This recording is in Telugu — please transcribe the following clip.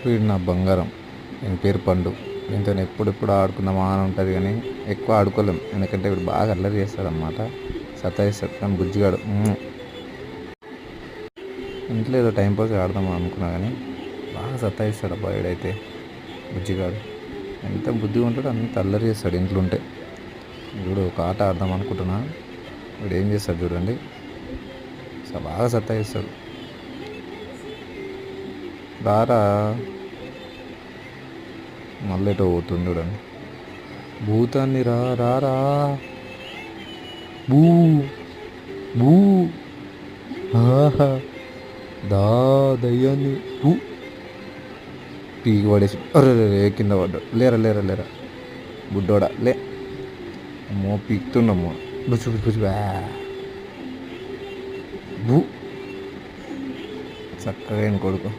వీడు నా బంగారం. నేను పేరు పండు. దీంతో ఎప్పుడెప్పుడు ఆడుకుందామా అని ఉంటుంది కానీ ఎక్కువ ఆడుకోలేం. ఎందుకంటే వీడు బాగా అల్లరి చేస్తాడు అన్నమాట. సతాయిస్తాడు కానీ బుజ్జిగాడు. ఇంట్లో ఏదో టైంపాస్ ఆడదామా అనుకున్నా కానీ బాగా సతాయిస్తాడు అబ్బా వీడైతే. బుజ్జిగాడు ఎంత బుద్ధిగా ఉంటాడో అంత అల్లరి చేస్తాడు ఇంట్లో ఉంటే. వీడు ఒక ఆట ఆడదాం అనుకుంటున్నా. వీడు ఏం చేస్తాడు చూడండి, బాగా సతాయిస్తాడు. రారా మళ్ళీటో పోతుంది చూడండి. భూతాన్ని రారా బూ బూ ఆహా దా దయ్యాన్ని బూ పీకి పడేసి అరే కింద పడ్డాడు. లేరా లేరా లేరా బుడ్డోడా లే. అమ్మో పీకుతుండమ్మో. బుచ్చు బుచ్చు బూ చక్కగా కొడుకు.